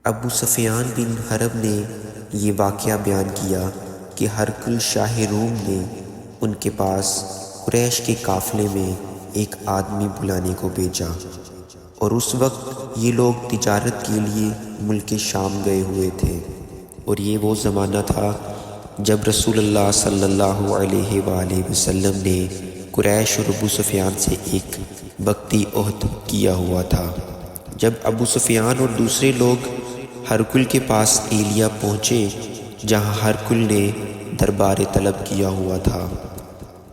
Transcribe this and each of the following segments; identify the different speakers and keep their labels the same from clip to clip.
Speaker 1: ابو سفیان بن حرب نے یہ واقعہ بیان کیا کہ ہرقل شاہ روم نے ان کے پاس قریش کے قافلے میں ایک آدمی بلانے کو بھیجا، اور اس وقت یہ لوگ تجارت کے لیے ملک شام گئے ہوئے تھے، اور یہ وہ زمانہ تھا جب رسول اللہ صلی اللہ علیہ وآلہ وسلم نے قریش اور ابو سفیان سے ایک وقتی عہد کیا ہوا تھا۔ جب ابو سفیان اور دوسرے لوگ ہرقل کے پاس ایلیا پہنچے جہاں ہرقل نے دربار طلب کیا ہوا تھا،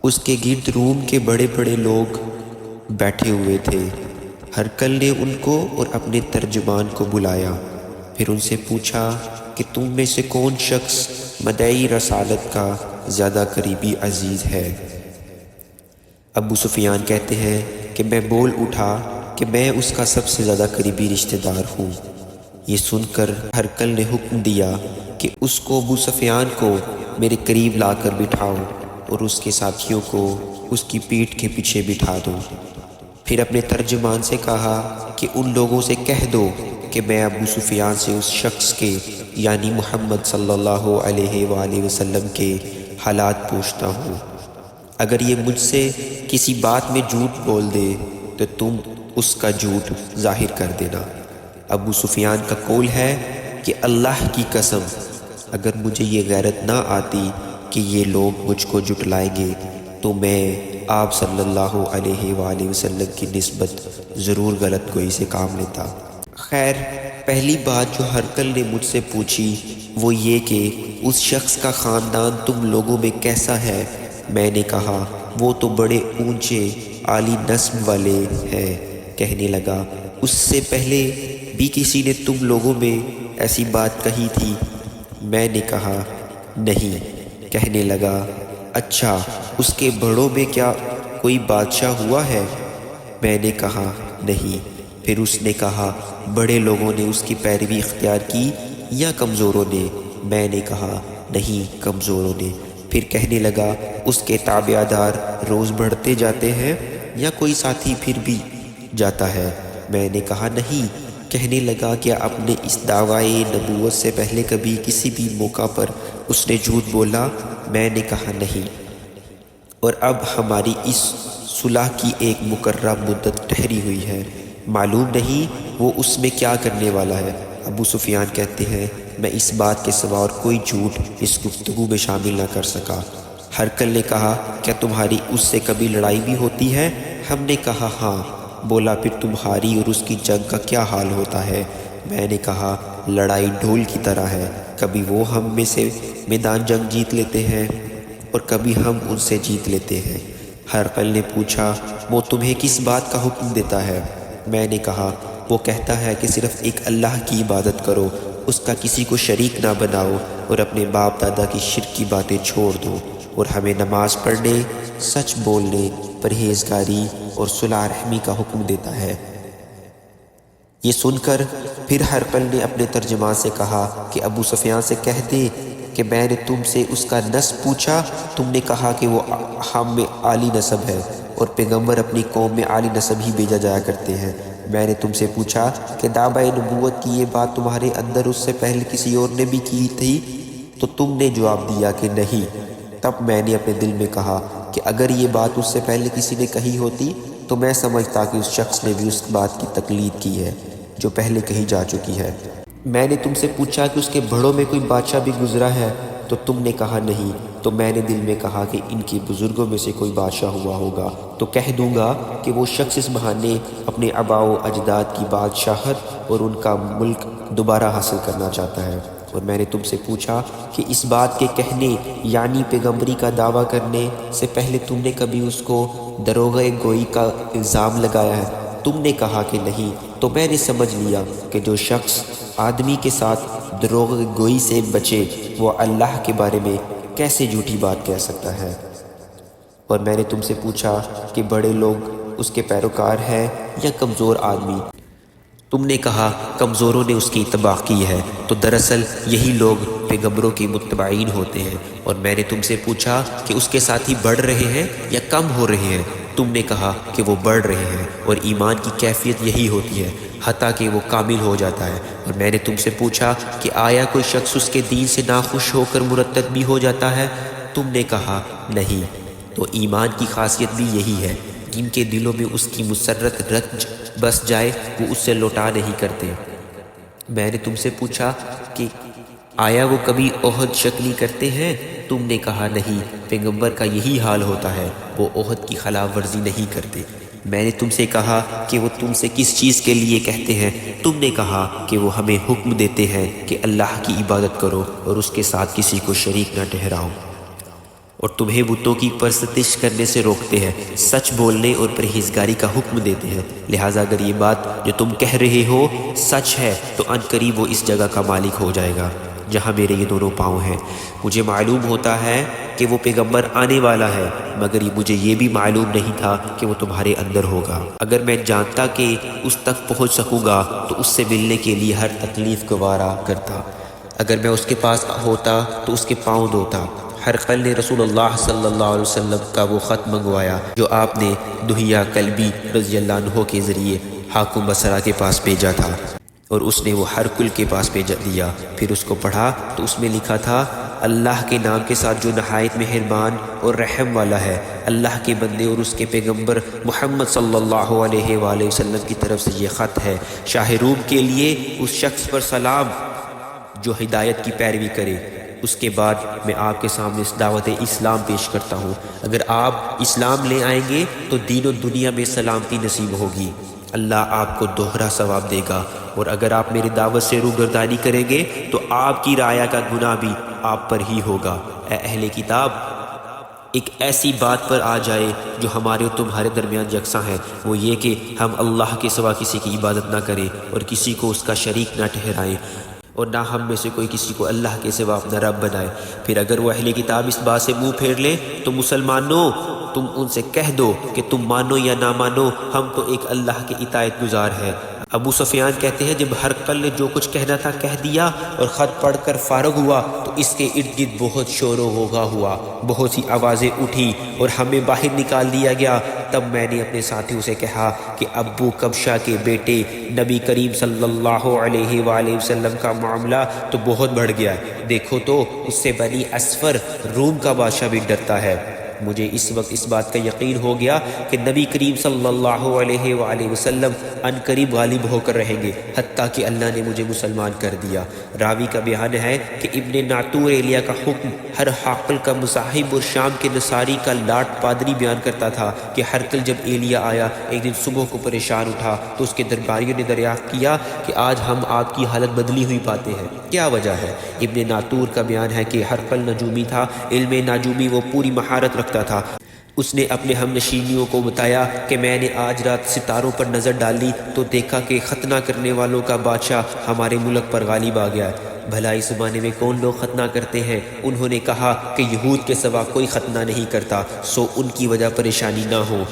Speaker 1: اس کے گرد روم کے بڑے بڑے لوگ بیٹھے ہوئے تھے۔ ہرقل نے ان کو اور اپنے ترجمان کو بلایا، پھر ان سے پوچھا کہ تم میں سے کون شخص مدعی رسالت کا زیادہ قریبی عزیز ہے؟ ابو سفیان کہتے ہیں کہ میں بول اٹھا کہ میں اس کا سب سے زیادہ قریبی رشتہ دار ہوں۔ یہ سن کر ہرقل نے حکم دیا کہ اس کو ابو سفیان کو میرے قریب لا کر بٹھاؤ اور اس کے ساتھیوں کو اس کی پیٹھ کے پیچھے بٹھا دو۔ پھر اپنے ترجمان سے کہا کہ ان لوگوں سے کہہ دو کہ میں ابو سفیان سے اس شخص کے یعنی محمد صلی اللہ علیہ وآلہ وسلم کے حالات پوچھتا ہوں۔ اگر یہ مجھ سے کسی بات میں جھوٹ بول دے تو تم اس کا جھوٹ ظاہر کر دینا۔ ابو سفیان کا قول ہے کہ اللہ کی قسم اگر مجھے یہ غیرت نہ آتی کہ یہ لوگ مجھ کو جھٹلائیں گے تو میں آپ صلی اللہ علیہ وآلہ وسلم کی نسبت ضرور غلط گوئی سے کام لیتا۔ خیر، پہلی بات جو ہرقل نے مجھ سے پوچھی وہ یہ کہ اس شخص کا خاندان تم لوگوں میں کیسا ہے؟ میں نے کہا وہ تو بڑے اونچے عالی نسب والے ہیں۔ کہنے لگا اس سے پہلے بھی کسی نے تم لوگوں میں ایسی بات کہی تھی؟ میں نے کہا نہیں۔ کہنے لگا اچھا، اس کے بڑوں میں کیا کوئی بادشاہ ہوا ہے؟ میں نے کہا نہیں۔ پھر اس نے کہا بڑے لوگوں نے اس کی پیروی اختیار کی یا کمزوروں نے؟ میں نے کہا نہیں، کمزوروں نے۔ پھر کہنے لگا اس کے تابع دار روز بڑھتے جاتے ہیں یا کوئی ساتھی پھر بھی جاتا ہے؟ میں نے کہا نہیں۔ کہنے لگا کیا اپنے اس دعوی نبوت سے پہلے کبھی کسی بھی موقع پر اس نے جھوٹ بولا؟ میں نے کہا نہیں۔ اور اب ہماری اس صلح کی ایک مقررہ مدت ٹھہری ہوئی ہے، معلوم نہیں وہ اس میں کیا کرنے والا ہے۔ ابو سفیان کہتے ہیں میں اس بات کے سوا اور کوئی جھوٹ اس گفتگو میں شامل نہ کر سکا۔ ہرقل نے کہا کیا تمہاری اس سے کبھی لڑائی بھی ہوتی ہے؟ ہم نے کہا ہاں۔ بولا پھر تمہاری اور اس کی جنگ کا کیا حال ہوتا ہے؟ میں نے کہا لڑائی ڈھول کی طرح ہے، کبھی وہ ہم میں سے میدان جنگ جیت لیتے ہیں اور کبھی ہم ان سے جیت لیتے ہیں۔ ہرقل نے پوچھا وہ تمہیں کس بات کا حکم دیتا ہے؟ میں نے کہا وہ کہتا ہے کہ صرف ایک اللہ کی عبادت کرو، اس کا کسی کو شریک نہ بناؤ اور اپنے باپ دادا کی شرک کی باتیں چھوڑ دو، اور ہمیں نماز پڑھنے، سچ بولنے، پرہیزگاری اور صلح رحمی کا حکم دیتا ہے۔ یہ سن کر پھر ہرقل نے اپنے ترجمان سے کہا کہ ابو سفیان سے کہہ دے کہ میں نے تم سے اس کا نسب پوچھا، تم نے کہا کہ وہ ہم میں عالی نسب ہے اور پیغمبر اپنی قوم میں عالی نسب ہی بھیجا جایا کرتے ہیں۔ میں نے تم سے پوچھا کہ دعوی نبوت کی یہ بات تمہارے اندر اس سے پہلے کسی اور نے بھی کی تھی تو تم نے جواب دیا کہ نہیں۔ تب میں نے اپنے دل میں کہا کہ اگر یہ بات اس سے پہلے کسی نے کہی ہوتی تو میں سمجھتا کہ اس شخص نے بھی اس بات کی تقلید کی ہے جو پہلے کہی جا چکی ہے۔ میں نے تم سے پوچھا کہ اس کے بڑوں میں کوئی بادشاہ بھی گزرا ہے تو تم نے کہا نہیں۔ تو میں نے دل میں کہا کہ ان کے بزرگوں میں سے کوئی بادشاہ ہوا ہوگا تو کہہ دوں گا کہ وہ شخص اس بہانے اپنے آباء و اجداد کی بادشاہت اور ان کا ملک دوبارہ حاصل کرنا چاہتا ہے۔ اور میں نے تم سے پوچھا کہ اس بات کے کہنے یعنی پیغمبری کا دعویٰ کرنے سے پہلے تم نے کبھی اس کو دروغ گوئی کا الزام لگایا ہے؟ تم نے کہا کہ نہیں۔ تو میں نے سمجھ لیا کہ جو شخص آدمی کے ساتھ دروغ گوئی سے بچے وہ اللہ کے بارے میں کیسے جھوٹی بات کہہ سکتا ہے۔ اور میں نے تم سے پوچھا کہ بڑے لوگ اس کے پیروکار ہیں یا کمزور آدمی؟ تم نے کہا کمزوروں نے اس کی اتباع کی ہے، تو دراصل یہی لوگ پیغمبروں کے متبعین ہوتے ہیں۔ اور میں نے تم سے پوچھا کہ اس کے ساتھی بڑھ رہے ہیں یا کم ہو رہے ہیں؟ تم نے کہا کہ وہ بڑھ رہے ہیں اور ایمان کی کیفیت یہی ہوتی ہے۔ حتیٰ کہ وہ کامل ہو جاتا ہے۔ اور میں نے تم سے پوچھا کہ آیا کوئی شخص اس کے دین سے ناخوش ہو کر مرتد بھی ہو جاتا ہے؟ تم نے کہا نہیں۔ تو ایمان کی خاصیت بھی یہی ہے، جن کے دلوں میں اس کی مسرت رچ بس جائے وہ اس سے لوٹا نہیں کرتے۔ میں نے تم سے پوچھا کہ آیا وہ کبھی عہد شکنی کرتے ہیں؟ تم نے کہا نہیں، پیغمبر کا یہی حال ہوتا ہے، وہ عہد کی خلاف ورزی نہیں کرتے۔ میں نے تم سے کہا کہ وہ تم سے کس چیز کے لیے کہتے ہیں؟ تم نے کہا کہ وہ ہمیں حکم دیتے ہیں کہ اللہ کی عبادت کرو اور اس کے ساتھ کسی کو شریک نہ ٹھہراؤ، اور تمہیں بتوں کی پرستش کرنے سے روکتے ہیں، سچ بولنے اور پرہیزگاری کا حکم دیتے ہیں۔ لہٰذا اگر یہ بات جو تم کہہ رہے ہو سچ ہے تو ان قریب وہ اس جگہ کا مالک ہو جائے گا جہاں میرے یہ دونوں پاؤں ہیں۔ مجھے معلوم ہوتا ہے کہ وہ پیغمبر آنے والا ہے، مگر مجھے یہ بھی معلوم نہیں تھا کہ وہ تمہارے اندر ہوگا۔ اگر میں جانتا کہ اس تک پہنچ سکوں گا تو اس سے ملنے کے لیے ہر تکلیف گوارا کرتا۔ اگر میں اس کے پاس ہوتا تو اس کے پاؤں دھوتا۔ ہرقل نے رسول اللہ صلی اللہ علیہ وسلم کا وہ خط منگوایا جو آپ نے دحیہ کلبی رضی اللہ عنہ کے ذریعے حاکم بصرہ کے پاس بھیجا تھا، اور اس نے وہ ہرقل کے پاس بھیج دیا۔ پھر اس کو پڑھا تو اس میں لکھا تھا، اللہ کے نام کے ساتھ جو نہایت مہربان اور رحم والا ہے۔ اللہ کے بندے اور اس کے پیغمبر محمد صلی اللہ علیہ وآلہ وسلم کی طرف سے یہ خط ہے۔ شاہ روم کے لیے اس شخص پر سلام جو ہدایت کی پیروی کرے۔ اس کے بعد میں آپ کے سامنے اس دعوت اسلام پیش کرتا ہوں۔ اگر آپ اسلام لے آئیں گے تو دین و دنیا میں سلامتی نصیب ہوگی، اللہ آپ کو دوہرا ثواب دے گا، اور اگر آپ میری دعوت سے روگردانی کریں گے تو آپ کی رعایا کا گناہ بھی آپ پر ہی ہوگا۔ اے اہل کتاب، ایک ایسی بات پر آ جائے جو ہمارے اور تمہارے درمیان یکساں ہے، وہ یہ کہ ہم اللہ کے سوا کسی کی عبادت نہ کریں اور کسی کو اس کا شریک نہ ٹھہرائیں، اور نہ ہم میں سے کوئی کسی کو اللہ کے سوا اپنا رب بنائے۔ پھر اگر وہ اہل کتاب اس بات سے منہ پھیر لیں تو مسلمانوں، تم ان سے کہہ دو کہ تم مانو یا نہ مانو، ہم تو ایک اللہ کے اطاعت گزار ہیں۔ ابو سفیان کہتے ہیں جب ہرقل نے جو کچھ کہنا تھا کہہ دیا اور خط پڑھ کر فارغ ہوا تو اس کے ارد گرد بہت شور و غوغا ہوا، بہت سی آوازیں اٹھی اور ہمیں باہر نکال دیا گیا۔ تب میں نے اپنے ساتھیوں سے کہا کہ ابو کبشہ کے بیٹے نبی کریم صلی اللہ علیہ وآلہ وسلم کا معاملہ تو بہت بڑھ گیا ہے، دیکھو تو اس سے بنی اسفر روم کا بادشاہ بھی ڈرتا ہے۔ مجھے اس وقت اس بات کا یقین ہو گیا کہ نبی کریم صلی اللہ علیہ وآلہ وسلم ان قریب غالب ہو کر رہیں گے، حتیٰ کہ اللہ نے مجھے مسلمان کر دیا۔ راوی کا بیان ہے کہ ابن ناطور ایلیا کا حکم ہر حاقل کا مصاحب اور شام کے نصاری کا لاٹ پادری بیان کرتا تھا کہ ہرقل جب ایلیا آیا ایک دن صبح کو پریشان اٹھا تو اس کے درباریوں نے دریافت کیا کہ آج ہم آپ کی حالت بدلی ہوئی پاتے ہیں، کیا وجہ ہے؟ ابن ناطور کا بیان ہے کہ ہرقل نجومی تھا، علم نجومی وہ پوری مہارت رکھتا تھا۔ اس نے اپنے ہم نشینیوں کو بتایا کہ میں نے آج رات ستاروں پر نظر ڈالی تو دیکھا کہ ختنہ کرنے والوں کا بادشاہ ہمارے ملک پر غالب آ گیا ہے۔ بھلا اس زمانے میں کون لوگ ختنہ کرتے ہیں؟ انہوں نے کہا کہ یہود کے سوا کوئی ختنہ نہیں کرتا، سو ان کی وجہ پریشانی نہ ہو۔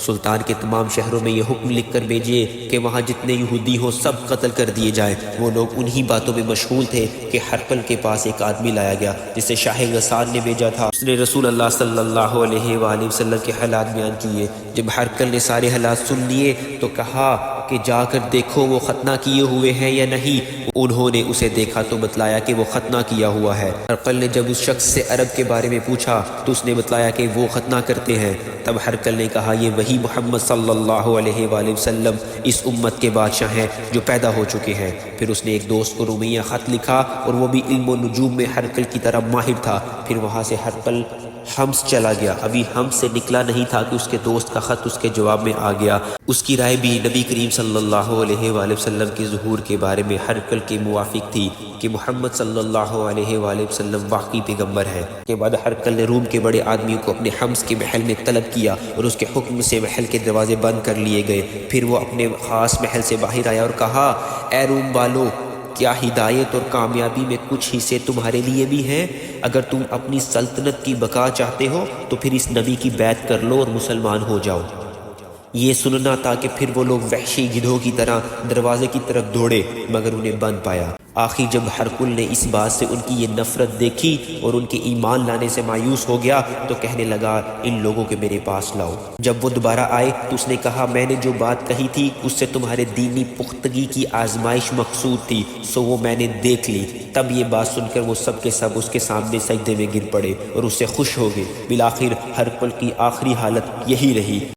Speaker 1: سلطان کے تمام شہروں میں یہ حکم لکھ کر بھیجیے کہ وہاں جتنے یہودی ہوں سب قتل کر دیے جائیں۔ وہ لوگ انہی باتوں میں مشغول تھے کہ ہرقل کے پاس ایک آدمی لایا گیا جسے شاہ غسان نے بھیجا تھا۔ اس نے رسول اللہ صلی اللہ علیہ وآلہ وسلم کے حالات بیان کیے۔ جب ہرقل نے سارے حالات سن لیے تو کہا کہ جا کر دیکھو وہ ختنہ کیے ہوئے ہیں یا نہیں۔ انہوں نے اسے دیکھا تو بتلایا کہ وہ ختنہ کیا ہوا ہے۔ ہرقل نے جب اس شخص سے عرب کے بارے میں پوچھا تو اس نے بتلایا کہ وہ ختنہ کرتے ہیں۔ تب ہرقل نے کہا یہ وہی محمد صلی اللہ علیہ وآلہ وسلم اس امت کے بادشاہ ہیں جو پیدا ہو چکے ہیں۔ پھر اس نے ایک دوست کو رومیہ خط لکھا اور وہ بھی علم و نجوم میں ہرقل کی طرح ماہر تھا۔ پھر وہاں سے ہرقل حمص چلا گیا، ابھی حمص سے نکلا نہیں تھا کہ اس کے دوست کا خط اس کے جواب میں آ گیا۔ اس کی رائے بھی نبی کریم صلی اللہ علیہ وآلہ وسلم کے ظہور کے بارے میں ہرقل کے موافق تھی کہ محمد صلی اللہ علیہ وآلہ وسلم واقعی پیغمبر ہے۔ کے بعد ہرقل نے روم کے بڑے آدمیوں کو اپنے حمص کے محل میں طلب کیا اور اس کے حکم سے محل کے دروازے بند کر لیے گئے۔ پھر وہ اپنے خاص محل سے باہر آیا اور کہا، اے روم والو، کیا ہدایت اور کامیابی میں کچھ حصے تمہارے لیے بھی ہیں؟ اگر تم اپنی سلطنت کی بقا چاہتے ہو تو پھر اس نبی کی بیعت کر لو اور مسلمان ہو جاؤ۔ یہ سننا تھا کہ پھر وہ لوگ وحشی گدھوں کی طرح دروازے کی طرف دوڑے مگر انہیں بند پایا۔ آخر جب ہرکل نے اس بات سے ان کی یہ نفرت دیکھی اور ان کے ایمان لانے سے مایوس ہو گیا تو کہنے لگا ان لوگوں کے میرے پاس لاؤ۔ جب وہ دوبارہ آئے تو اس نے کہا میں نے جو بات کہی تھی اس سے تمہارے دینی پختگی کی آزمائش مقصود تھی، سو وہ میں نے دیکھ لی۔ تب یہ بات سن کر وہ سب کے سب اس کے سامنے سجدے میں گر پڑے اور اس سے خوش ہو گئے۔ بالآخر ہرکل کی آخری حالت یہی رہی۔